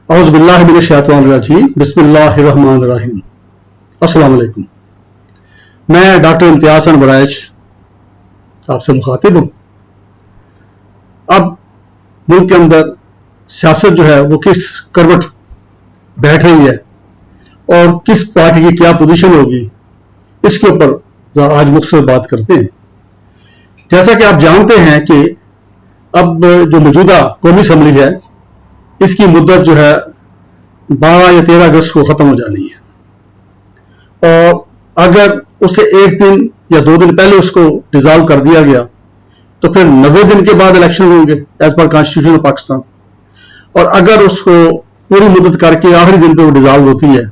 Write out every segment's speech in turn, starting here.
औज़ु बिल्लाहि मिनश शैतानिर रजीम, बिस्मिल्लाहिर्रहमानिर रहीम। अस्सलाम वालेकुम। मैं डॉक्टर इम्तियाज हसन बराइच आपसे मुखातिब हूँ। अब मुल्क के अंदर सियासत जो है वो किस करवट बैठ रही है और किस पार्टी की क्या पोजीशन होगी, इसके ऊपर आज मुख्तसर बात करते हैं। जैसा कि आप जानते हैं कि अब जो मौजूदा कौमी असम्बली है, इसकी मुद्दत जो है 12 या 13 अगस्त को ख़त्म हो जानी है और अगर उससे एक दिन या 2 दिन पहले उसको डिसॉल्व कर दिया गया तो फिर 90 दिन के बाद इलेक्शन होंगे as per constitution of Pakistan. और अगर उसको पूरी मुद्दत करके आखिरी दिन पे वो डिसॉल्व होती है,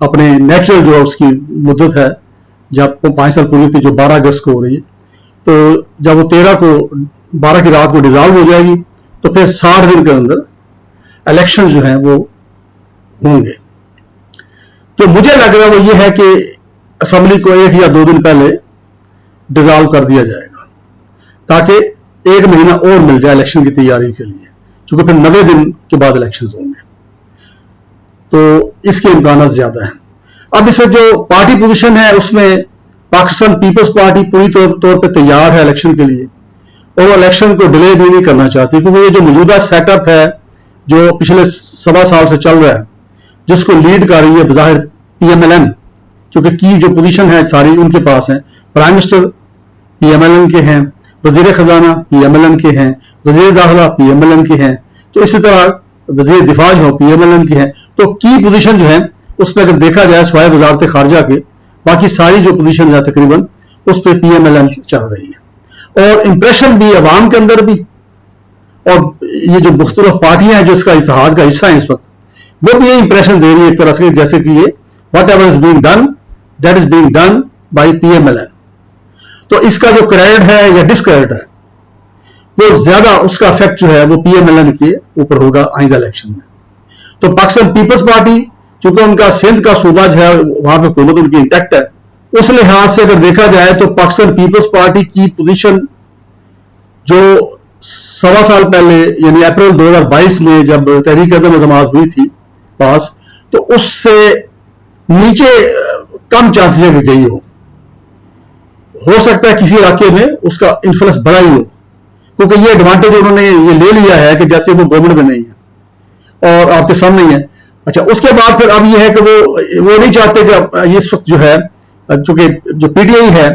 अपने नेचुरल जो उसकी मुद्दत है जब 5 साल पूरी थी जो 12 अगस्त को हो रही है, तो जब वो 12 की रात को डिसॉल्व हो जाएगी तो फिर 60 दिन के अंदर इलेक्शन जो हैं वो होंगे। तो मुझे लग रहा है वो ये है कि असेंबली को 1 या 2 दिन पहले डिसॉल्व कर दिया जाएगा ताकि 1 महीना और मिल जाए इलेक्शन की तैयारी के लिए, क्योंकि फिर 90 दिन के बाद इलेक्शन होंगे, तो इसके इम्कान ज्यादा है। अब इसमें जो पार्टी पोजीशन है उसमें पाकिस्तान पीपल्स पार्टी पूरी तौर पर तैयार है इलेक्शन के लिए और वो इलेक्शन को डिले भी नहीं करना चाहती, क्योंकि ये जो मौजूदा सेटअप है जो पिछले 1.25 साल से चल रहा है, जिसको लीड कर रही है बज़ाहिर PMLN, क्योंकि की जो पोजीशन है सारी उनके पास है। प्राइम मिनिस्टर PMLN के हैं, वजीर खजाना PMLN के हैं, वजीर दाखिला PMLN के हैं, तो इसी तरह वजीर दिफा जो PMLN के हैं। तो की पोजीशन जो है उसमें अगर देखा जाए सवाए वजारत खारजा के, बाकी सारी जो पोजीशन है तकरीबन उस पर PMLN चल रही है। और इंप्रेशन भी अवाम के अंदर भी, और ये जो मुख्तलिफ पार्टियां हैं जो इसका इत्तेहाद का हिस्सा है इस वक्त, वो भी ये इंप्रेशन दे रही है एक तरह से जैसे कि ये what ever is being done that is being done by PMLN। तो इसका जो क्रेडिट है या डिसक्रेडिट है वो ज्यादा उसका इफेक्ट जो है वो PMLN के ऊपर होगा आइंदा इलेक्शन में। तो पाकिस्तान पीपल्स पार्टी चूंकि उनका सिंध का सूबा जो है वहां पर हुकूमत उनकी इंटैक्ट है, उस लिहाज से अगर देखा जाए तो पाकिस्तान पीपल्स पार्टी की पोजीशन जो 1.25 साल पहले यानी अप्रैल 2022 में जब तहरीक अदम जमात हुई थी पास, तो उससे नीचे कम चांसेस है कि गई हो सकता है किसी इलाके में उसका इन्फ्लुएंस बड़ा ही हो, क्योंकि ये एडवांटेज उन्होंने ये ले लिया है कि जैसे वो गवर्नमेंट में नहीं है और आपके सामने ही है। अच्छा, उसके बाद फिर अब ये है कि वो नहीं चाहते कि ये वक्त जो है, चूंकि जो PTI है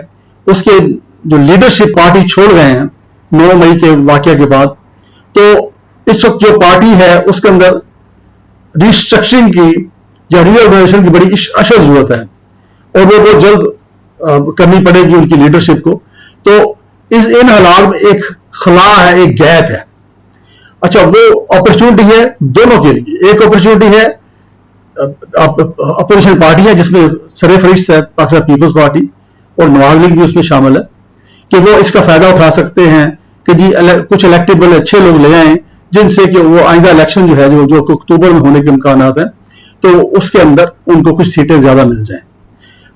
उसके जो लीडरशिप पार्टी छोड़ गए हैं 9 मई के वाकये के बाद, तो इस वक्त जो पार्टी है उसके अंदर रिस्ट्रक्चरिंग की या रीऑर्गेनाइजेशन की बड़ी अशद जरूरत है और वो बहुत जल्द करनी पड़ेगी उनकी लीडरशिप को। तो इन हालात में एक खला है, एक गैप है। अच्छा, वो अपॉर्चुनिटी है दोनों के लिए। एक अपॉर्चुनिटी है अपोजिशन पार्टी है जिसमें सरफहरिस्त है पाकिस्तान पीपल्स पार्टी और नवाज लीग भी उसमें शामिल है, कि वो इसका फायदा उठा सकते हैं कि जी कुछ इलेक्टेबल अच्छे लोग ले आए जिनसे कि वो आइंदा इलेक्शन जो है जो अक्टूबर में होने के इम्कान है, तो उसके अंदर उनको कुछ सीटें ज्यादा मिल जाएं।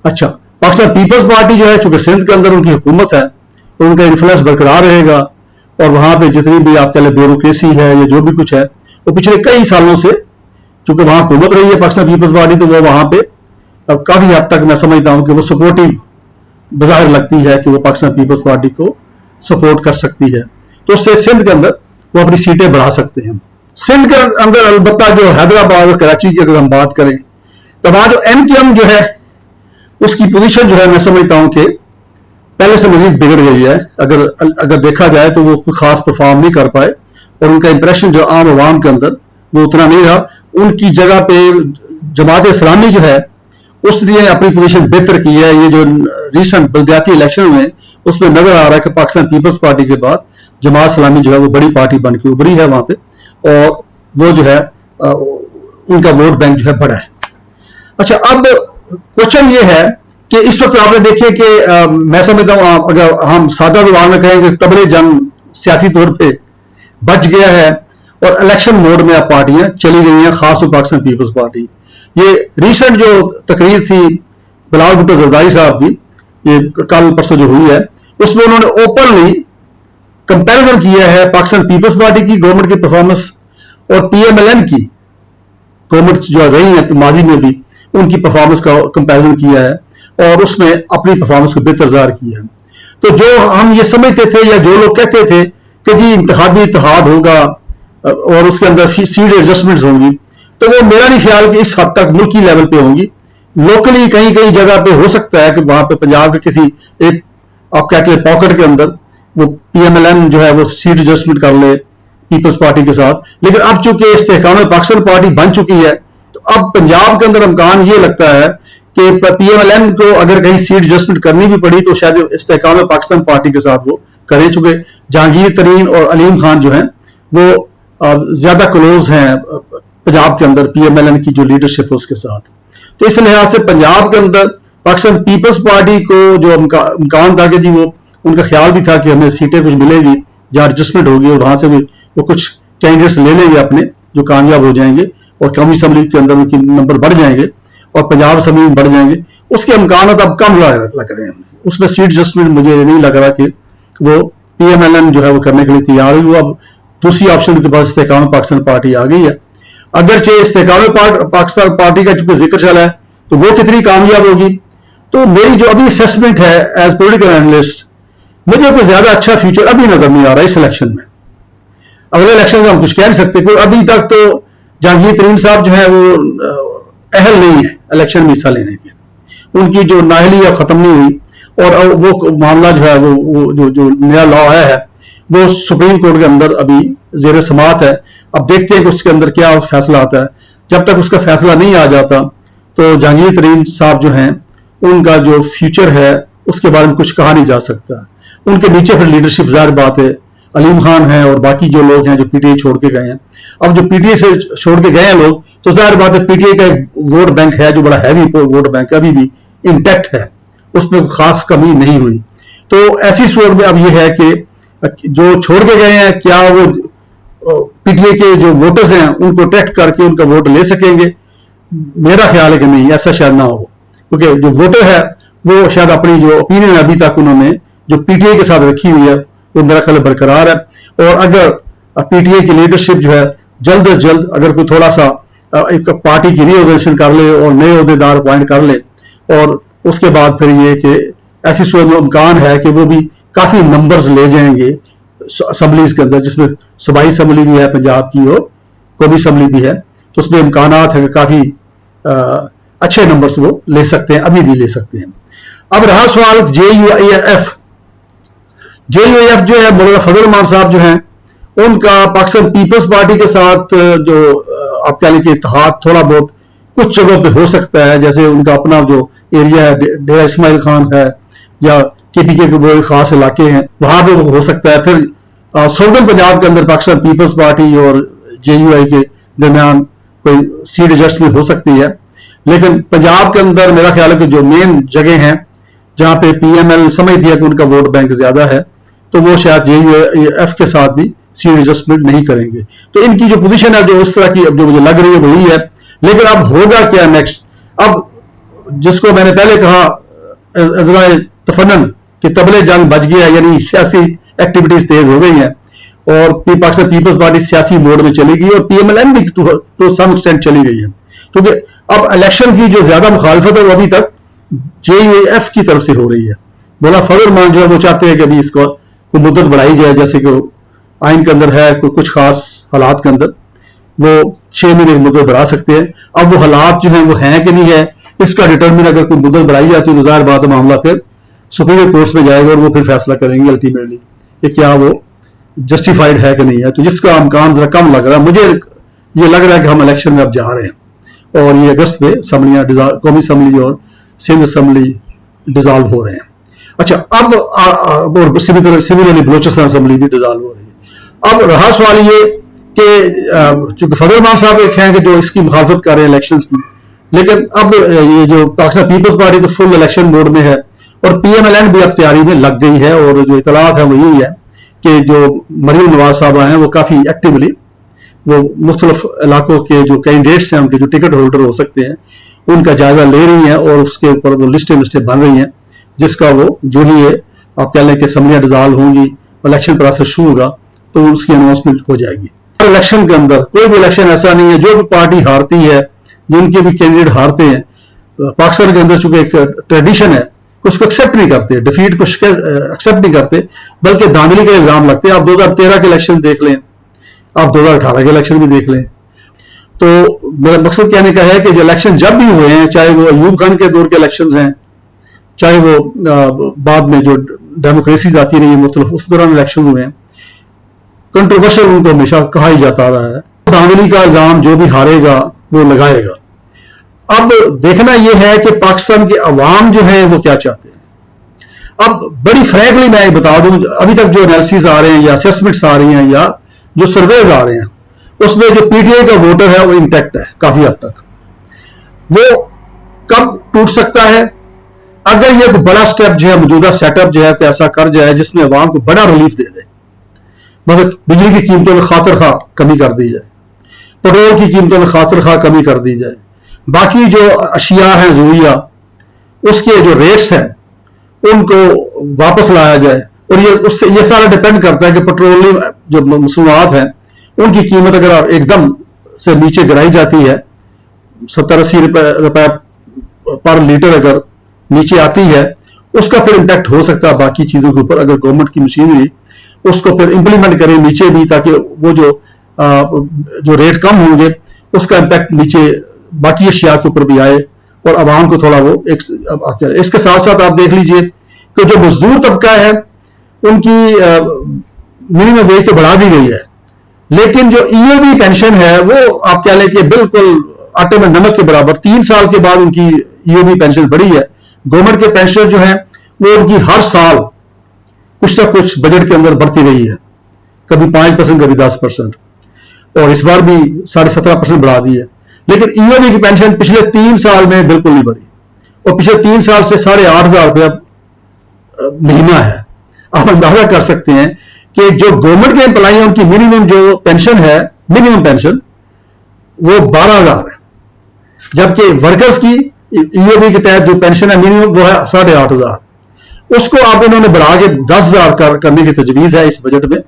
अच्छा, पाकिस्तान पीपल्स पार्टी जो है चूंकि सिंध के अंदर उनकी हुकूमत है तो उनका इन्फ्लुएंस बरकरार रहेगा और वहां पे जितनी भी आपके लिए ब्यूरोक्रेसी है या जो भी कुछ है वो पिछले कई सालों से चूंकि वहां हुकूमत रही है पाकिस्तान पीपल्स पार्टी, तो वो वहां पे अब काफी हद तक मैं समझता हूं कि वो सपोर्टिव बाहर लगती है कि वो पाकिस्तान पीपल्स पार्टी को सपोर्ट कर सकती है। तो उससे सिंध के अंदर वो अपनी सीटें बढ़ा सकते हैं। सिंध के अंदर अलबत्ता जो हैदराबाद और कराची की अगर हम बात करें तो वहां जो MQM जो है उसकी पोजीशन जो है मैं समझता हूं कि पहले से मजीद बिगड़ गई है। अगर देखा जाए तो वो कोई खास परफॉर्म नहीं कर पाए और उनका इंप्रेशन जो आम आवाम के अंदर वो उतना नहीं रहा। उनकी जगह पे जमात इस्लामी जो है उसने अपनी पोजीशन बेहतर की है। ये जो रिसेंट बल्दियाती इलेक्शन हुए उसमें नजर आ रहा है कि पाकिस्तान पीपल्स पार्टी के बाद जमात इस्लामी जो है वो बड़ी पार्टी बन के उभरी है वहां पे और वो जो है उनका वोट बैंक जो है बड़ा है। अच्छा, अब क्वेश्चन ये है कि इस वक्त आपने देखिए कि मैं समझता हूं अगर हम सादा जुबान में कहें कि तबले जंग सियासी तौर पे बच गया है और इलेक्शन मोड में अब पार्टियां चली गई हैं, खासतौर पाकिस्तान पीपल्स पार्टी। ये रिसेंट जो तकरीर थी बिलावल भुट्टो जरदारी साहब की, ये कल परसों जो हुई है, उसमें उन्होंने ओपनली कंपैरिजन किया है पाकिस्तान पीपल्स पार्टी की गवर्नमेंट की परफॉर्मेंस और PMLN की गवर्नमेंट जो रही है माजी में भी उनकी परफॉर्मेंस का कंपैरिजन किया है और उसमें अपनी परफॉर्मेंस को बेहतर ज़ाहिर किया है। तो जो हम ये समझते थे या जो लोग कहते थे कि जी इंतखाबी इत्तेहाद होगा और उसके अंदर सीट एडजस्टमेंट्स होंगी, तो वो मेरा नहीं ख्याल कि इस हद तक मुल्की लेवल पे होंगी। लोकली कहीं कहीं जगह पे हो सकता है कि वहां पे पंजाब के किसी एक आप कहते हैं पॉकेट के अंदर वो PMLN जो है वो सीट एडजस्टमेंट कर ले पीपल्स पार्टी के साथ, लेकिन अब चूंकि इस्तेहकाम पाकिस्तान पार्टी बन चुकी है तो अब पंजाब के अंदर इम्कान ये लगता है कि PMLN को अगर कहीं सीट एडजस्टमेंट करनी भी पड़ी तो शायद इस्तेहकाम पाकिस्तान पार्टी के साथ वो करें, चूंकि जहांगीर तरीन और अलीम खान जो हैं वो ज्यादा क्लोज हैं पंजाब के अंदर PMLN की जो लीडरशिप है उसके साथ। तो इस लिहाज से पंजाब के अंदर पाकिस्तान पीपल्स पार्टी को जो इम्कान था कि जी वो उनका ख्याल भी था कि हमें सीटें कुछ मिलेगी जहाँ एडजस्टमेंट होगी और वहां से भी वो कुछ कैंडिडेट्स ले लेंगे अपने जो कामयाब हो जाएंगे और कौमी असम्बली के अंदर उनके नंबर बढ़ जाएंगे और पंजाब असम्बली में बढ़ जाएंगे, उसके इम्कान अब कम लग रहे हैं। उसमें सीट एडजस्टमेंट मुझे नहीं लग रहा कि वो PMLN जो है वो करने के लिए तैयार हुई। वो अब दूसरी ऑप्शन के पास इस्तेहकाम पाकिस्तान पार्टी आ गई है। अगरचे इस्तेहकाम पाकिस्तान पार्टी का चूंकि जिक्र चला है तो वो कितनी कामयाब होगी, तो मेरी जो अभी असेसमेंट है एज पॉलिटिकल एनालिस्ट, मुझे कोई ज्यादा अच्छा फ्यूचर अभी नजर नहीं आ रहा इस इलेक्शन में। अगले इलेक्शन में हम कुछ कह नहीं सकते, कोई अभी तक तो जहांगीर तरीन साहब जो है वो अहल नहीं है इलेक्शन में हिस्सा लेने के, उनकी जो नाअहली है खत्म नहीं हुई और वो मामला जो है वो जो नया लॉ आया है वो सुप्रीम कोर्ट के अंदर अभी जेर समात है। अब देखते हैं कि उसके अंदर क्या फैसला आता है। जब तक उसका फैसला नहीं आ जाता तो जहांगीर तरीन साहब जो हैं उनका जो फ्यूचर है उसके बारे में कुछ कहा नहीं जा सकता। उनके नीचे फिर लीडरशिप जाहिर बात है अलीम खान है और बाकी जो लोग हैं जो PTI छोड़ के गए हैं। अब जो PTI से छोड़ के गए हैं लोग तो जाहिर बात है PTI का एक वोट बैंक है जो बड़ा हैवी वोट बैंक अभी भी इंटैक्ट है, उसमें खास कमी नहीं हुई। तो ऐसी सूरत में अब यह है कि जो छोड़ के गए हैं क्या वो PTI के जो वोटर्स हैं उनको अट्रैक्ट करके उनका वोट ले सकेंगे? मेरा ख्याल है कि नहीं, ऐसा शायद ना हो, क्योंकि जो वोटर है वो शायद अपनी जो ओपिनियन अभी तक उन्होंने जो PTI के साथ रखी हुई है वो मेरा ख्याल बरकरार है। और अगर PTI की लीडरशिप जो है जल्द अज जल्द अगर कोई थोड़ा सा एक पार्टी की रीऑर्गेनाइजेशन कर ले और नए अहदेदार अपॉइंट कर ले और उसके बाद फिर ये कि ऐसी सूरत में इम्कान है कि वो भी काफी नंबर्स ले जाएंगे असम्बलीज के अंदर, जिसमें सूबाई असम्बली भी है पंजाब की और कौमी असम्बली भी है, तो उसमें इम्कान है कि काफी अच्छे नंबर्स वो ले सकते हैं, अभी भी ले सकते हैं। अब रहा सवाल JUIF जो है मौलाना फजल रहमान साहब जो हैं उनका पाकिस्तान पीपल्स पार्टी के साथ जो आप कह लें कि इत्तेहाद थोड़ा बहुत कुछ जगहों पे हो सकता है, जैसे उनका अपना जो एरिया है डेरा इस्माइल खान है या KPK के वो खास इलाके हैं वहां पे वो हो सकता है। फिर सऊदर्न पंजाब के अंदर पाकिस्तान पीपल्स पार्टी और JUI के दरमियान कोई सीट एडजस्टमेंट हो सकती है, लेकिन पंजाब के अंदर मेरा ख्याल है कि जो मेन जगह हैं जहां पे PML समझती है कि उनका वोट बैंक ज्यादा है तो वो शायद JUIF के साथ भी सीट एडजस्टमेंट नहीं करेंगे। तो इनकी जो पोजीशन है जो इस तरह की अब जो मुझे लग रही है वही है। लेकिन अब होगा क्या नेक्स्ट? अब जिसको मैंने पहले कहा अज़राए तफन्नन कि तबले जंग बच गया, यानी सियासी एक्टिविटीज तेज हो गई हैं और पाकिस्तान पीपल्स पार्टी सियासी मोड में चली गई और PMLN भी टू सम एक्सटेंट चली गई है, क्योंकि अब इलेक्शन की जो ज्यादा मुखालफत है वो अभी तक JUIF की तरफ से हो रही है। मौलाना फजल रहमान जो है वो चाहते हैं कि अभी इसको कोई मुद्दत बढ़ाई जाए, जैसे कि आइन के अंदर है कुछ खास हालात के अंदर वो 6 महीने की मुद्दत बढ़ा सकते हैं। अब वो हालात जो हैं वो हैं कि नहीं है इसका डिटरमिन अगर कोई मुद्दत बढ़ाई जाती है तो जाहिर बात है मामला फिर सुप्रीम कोर्ट में जाएगा और वो फिर फैसला करेंगे अल्टीमेटली कि क्या वो जस्टिफाइड है कि नहीं है। तो जिसका इम्कान जरा कम लग रहा है, मुझे ये लग रहा है कि हम इलेक्शन में अब जा रहे हैं और ये अगस्त में असम्बलियां कौमी असम्बली और सिंध असम्बली डिजॉल्व हो रहे हैं। अच्छा, अब सिमिलरली बलोचिस्तान असम्बली भी डिजॉल्व हो रही है। अब रहा सवाल ये कि चूंकि फजल रहमान साहब एक हैं कि जो इसकी मुखालफत कर रहे हैं इलेक्शन की, लेकिन अब ये जो पाकिस्तान पीपल्स पार्टी तो फुल इलेक्शन मोड में है और PMLN भी अब तैयारी में लग गई है और जो इतलात है वो यही है कि जो मरीम नवाज साहब हैं वो काफी एक्टिवली वो मुख्तलिफ इलाकों के जो कैंडिडेट्स हैं उनके जो टिकट होल्डर हो सकते हैं उनका जायजा ले रही हैं और उसके ऊपर वो लिस्टें बन रही हैं, जिसका वो जो ही है आप कह लें कि असम्बलियां डिजॉल्व होंगी, इलेक्शन प्रोसेस शुरू होगा तो उसकी अनाउंसमेंट हो जाएगी। इलेक्शन के अंदर कोई भी इलेक्शन ऐसा नहीं है, जो भी पार्टी हारती है, जिनके भी कैंडिडेट हारते हैं, पाकिस्तान के अंदर चूंकि एक ट्रेडिशन है, उसको एक्सेप्ट नहीं करते, डिफीट को एक्सेप्ट नहीं करते, बल्कि धांधली का इल्जाम लगते हैं। आप 2013 के इलेक्शन देख लें, आप 2018 के इलेक्शन भी देख लें। तो मेरा मकसद कहने का है कि जो इलेक्शन जब भी हुए हैं, चाहे वो अयूब खान के दौर के इलेक्शन हैं, चाहे वो बाद में जो डेमोक्रेसी आती रही है मुख्तलिफ, उस दौरान इलेक्शन हुए हैं, कंट्रोवर्शियल उनको हमेशा कहा ही जाता रहा है। धांधली का इल्जाम जो भी हारेगा वो लगाएगा। अब देखना यह है कि पाकिस्तान के अवाम जो है वो क्या चाहते हैं। अब बड़ी फ्रैंकली मैं बता दूं, अभी तक जो एनालिसिस आ रहे हैं या असेसमेंट्स आ रही हैं या जो सर्वेज आ रहे हैं, उसमें जो पीटीआई का वोटर है वो इंटैक्ट है काफी हद तक। वो कब टूट सकता है? अगर ये कोई बड़ा स्टेप जो है, मौजूदा सेटअप जो है ऐसा कर जाए जिसमें अवाम को बड़ा रिलीफ दे दे। मतलब बिजली की कीमतों में खातिर खा कमी कर दी जाए, पेट्रोल की कीमतों में खातिर खा कमी कर दी जाए, बाकी जो अशिया हैं ज़रूरिया उसके जो रेट्स हैं उनको वापस लाया जाए। और ये सारा डिपेंड करता है कि पेट्रोलियम जो मसनूआत हैं उनकी कीमत अगर एकदम से नीचे गिराई जाती है, 70-80 रुपए पर लीटर अगर नीचे आती है, उसका फिर इंपैक्ट हो सकता है बाकी चीजों के ऊपर। अगर गवर्नमेंट की मशीनरी उसको फिर इंप्लीमेंट करें नीचे भी, ताकि वो जो रेट कम होंगे उसका इंपैक्ट नीचे बाकी अशिया के ऊपर भी आए और आवाम को थोड़ा वो इसके साथ साथ आप देख लीजिए कि जो मजदूर तबका है उनकी मिनिमम वेज तो बढ़ा दी गई है, लेकिन जो ईओबी पेंशन है वो आप कह लें कि बिल्कुल आटे में नमक के बराबर 3 साल के बाद उनकी ईओबी पेंशन बढ़ी है। गवर्नमेंट के पेंशन जो है वो उनकी हर साल कुछ ना कुछ बजट के अंदर बढ़ती रही है, कभी 5%, कभी 10%, और इस बार भी 17.5% बढ़ा दी है। लेकिन ईओबी की पेंशन पिछले 3 साल में बिल्कुल नहीं बढ़ी, और पिछले 3 साल से 8,500 रुपया महीना है। आप अंदाजा कर सकते हैं कि जो गवर्नमेंट के एम्प्लॉई हैं उनकी मिनिमम जो पेंशन है, मिनिमम पेंशन वो 12,000 है, जबकि वर्कर्स की ईओबी के तहत जो पेंशन है मिनिमम वो है 8,500। उसको आप इन्होंने बढ़ा के 10,000 करने की तजवीज है इस बजट में,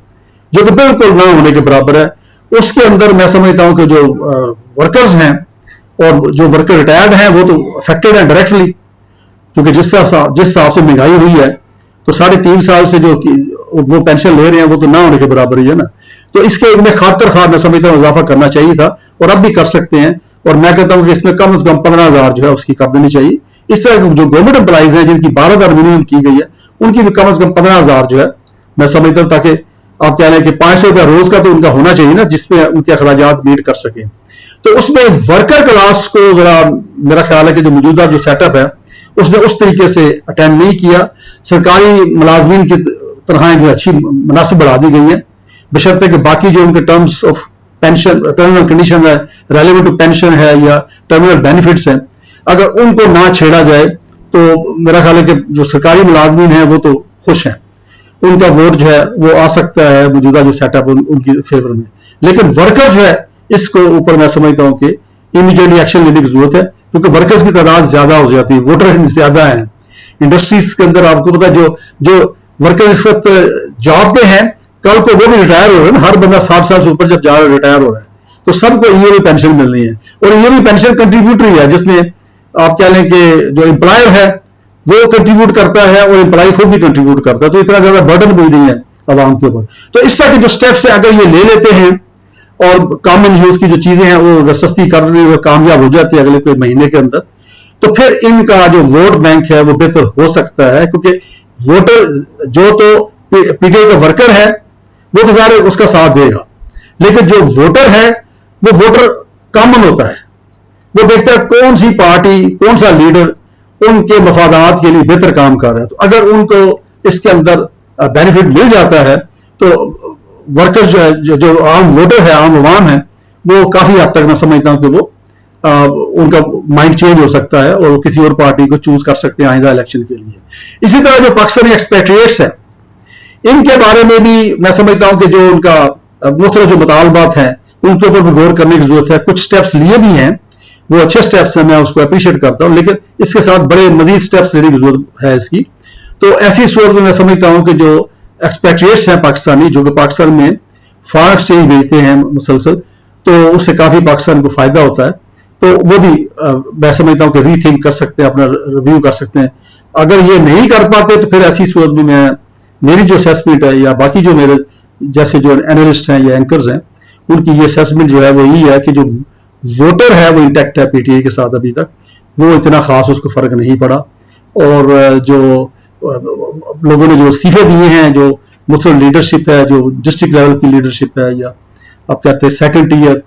जो कि बिल्कुल ना होने के बराबर है। उसके अंदर मैं समझता हूं कि जो वर्कर्स हैं और जो वर्कर रिटायर्ड हैं वो तो अफेक्टेड हैं डायरेक्टली, क्योंकि जिस हिसाब से महंगाई हुई है तो 3.5 साल से जो वो पेंशन ले रहे हैं वो तो ना होने के बराबर ही है ना। तो इसके में खातिर खार मैं समझता हूं इजाफा करना चाहिए था, और अब भी कर सकते हैं। और मैं कहता हूं कि इसमें कम से कम 15,000 जो है उसकी कर देनी चाहिए। इस तरह जो गवर्नमेंट एम्प्लॉइज हैं जिनकी 12,000 मिनिमम की गई है, उनकी भी कम से कम 15,000 जो है मैं समझता हूं, ताकि आप कह लें कि 500 रुपया रोज का तो उनका होना चाहिए ना, जिसमें उनके अखराजात मीट कर सके। तो उसमें वर्कर क्लास को जरा मेरा ख्याल है कि जो मौजूदा जो सेटअप है उसने उस तरीके से अटेंड नहीं किया। सरकारी मुलाजमीन की तरह जो अच्छी मुनासिब बढ़ा दी गई है, बशर्ते कि बाकी जो उनके terms of pension, terminal condition है, रेलेवेंट टू पेंशन है या टर्मिनल बेनिफिट्स हैं, अगर उनको ना छेड़ा जाए तो मेरा ख्याल है कि जो सरकारी मुलाजमीन है वो तो खुश हैं, उनका वोट जो है वो आ सकता है मौजूदा जो सेटअप उनकी फेवर में। लेकिन वर्कर जो है इसको ऊपर मैं समझता हूं कि इमीडिएटली एक्शन लेने की जरूरत है, क्योंकि वर्कर्स की तादाद ज्यादा हो जाती है, वोटर ज्यादा है। इंडस्ट्रीज के अंदर आपको पता है जो वर्कर इस वक्त जॉब पे हैं, कल को वो भी रिटायर हो रहे हैं। हर बंदा 60 साल से ऊपर जब जा रहा रिटायर हो रहा है तो सबको ईओबी पेंशन मिलनी है, और ईओबी पेंशन कंट्रीब्यूटरी है, जिसमें आप कह लें कि जो एम्प्लॉयर है वो कंट्रीब्यूट करता है और एम्प्लॉय खुद भी कंट्रीब्यूट करता है, तो इतना ज्यादा बर्डन भी नहीं है आवाम के ऊपर। तो इस तरह के जो स्टेप्स है अगर ये ले लेते हैं और कॉमन यूज की जो चीजें हैं वो अगर सस्ती कर रही है, वो कामयाब हो जाती है अगले कोई महीने के अंदर, तो फिर इनका जो वोट बैंक है वो बेहतर हो सकता है। क्योंकि वोटर जो तो पीटीआई का वर्कर है वो तो ज़ाहिर उसका साथ देगा, लेकिन जो वोटर है वो वोटर कॉमन होता है, वो देखता है कौन सी पार्टी, कौन सा लीडर उनके मफादात के लिए बेहतर काम कर रहा है। तो अगर उनको इसके अंदर बेनिफिट मिल जाता है तो वर्कर्स जो है, जो आम वोटर है, आम अवाम है, वो काफी हद तक मैं समझता हूं कि वो उनका माइंड चेंज हो सकता है और वो किसी और पार्टी को चूज कर सकते हैं आइंदा इलेक्शन के लिए। इसी तरह जो पाकिस्तानी एक्सपेट्रिएट्स है, इनके बारे में भी मैं समझता हूं कि जो उनका मुख्तलिफ जो मुतालबात हैं उनके ऊपर भी गौर करने की जरूरत है। कुछ स्टेप्स लिए भी हैं, वो अच्छे स्टेप्स हैं, मैं उसको अप्रिशिएट करता हूं, लेकिन इसके साथ बड़े मजीद स्टेप्स लेने की जरूरत है इसकी। तो ऐसी सूरत में मैं समझता हूं कि जो एक्सपेट्रिएट्स हैं पाकिस्तानी, जो कि पाकिस्तान में फॉरेन एक्सचेंज भेजते हैं मुसलसल, तो उससे काफी पाकिस्तान को फायदा होता है। तो वो भी मैं समझता हूँ कि रीथिंक कर सकते हैं, अपना रिव्यू कर सकते हैं। अगर ये नहीं कर पाते तो फिर ऐसी सूरत में मेरी जो असेसमेंट है, या बाकी जो मेरे जैसे जो एनालिस्ट हैं या एंकर्स हैं, उनकी ये असेसमेंट जो है वो यही है कि जो वोटर है वो इंटैक्ट है पीटीआई के साथ अभी तक, वो इतना खास उसको फर्क नहीं पड़ा। और जो लोगों ने जो इस्तीफे दिए हैं, जो मुस्लिम लीडरशिप है, जो डिस्ट्रिक्ट लेवल की लीडरशिप है, या आप कहते हैं second tier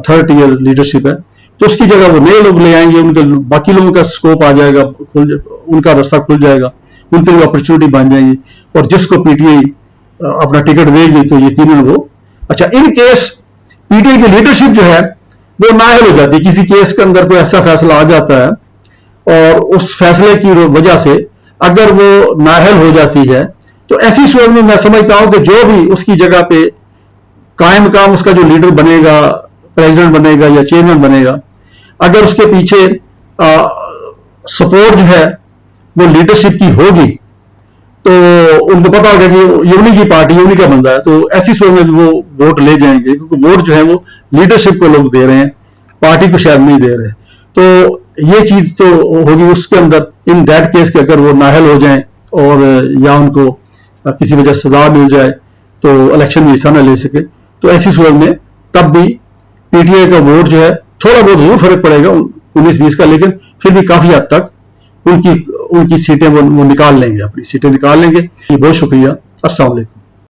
third tier leadership है, तो उसकी जगह वो नए लोग ले आएंगे, उनके बाकी लोगों का स्कोप आ जाएगा, उनका रास्ता खुल जाएगा, उनके लिए अपॉर्चुनिटी बन जाएगी। और जिसको पीटीआई अपना टिकट देगी तो यकीनन वो अच्छा, इन केस पीटीआई की लीडरशिप जो है वो नाअहल हो जाती है, किसी केस के अंदर कोई ऐसा फैसला आ जाता है और उस फैसले की वजह से अगर वो नाअहल हो जाती है, तो ऐसी सूरत में मैं समझता हूं कि जो भी उसकी जगह पे कायम मकाम उसका जो लीडर बनेगा, प्रेसिडेंट बनेगा या चेयरमैन बनेगा, अगर उसके पीछे सपोर्ट जो है वो लीडरशिप की होगी, तो उनको पता होगा कि ये उन्हीं की पार्टी, उन्हीं का बंदा है, तो ऐसी सूरत में भी वो वोट ले जाएंगे, क्योंकि वोट जो है वो लीडरशिप को लोग दे रहे हैं, पार्टी को शायद नहीं दे रहे। तो ये चीज तो होगी उसके अंदर, इन दैट केस के अगर वो नाअहल हो जाएं और या उनको किसी वजह सजा मिल जाए तो इलेक्शन में हिस्सा न ले सके, तो ऐसी सूरत में तब भी पीटीआई का वोट जो है थोड़ा बहुत जरूर फर्क पड़ेगा 19-20 का, लेकिन फिर भी काफी हद तक उनकी सीटें वो निकाल लेंगे, अपनी सीटें निकाल लेंगे। बहुत शुक्रिया। अस्सलाम वालेकुम।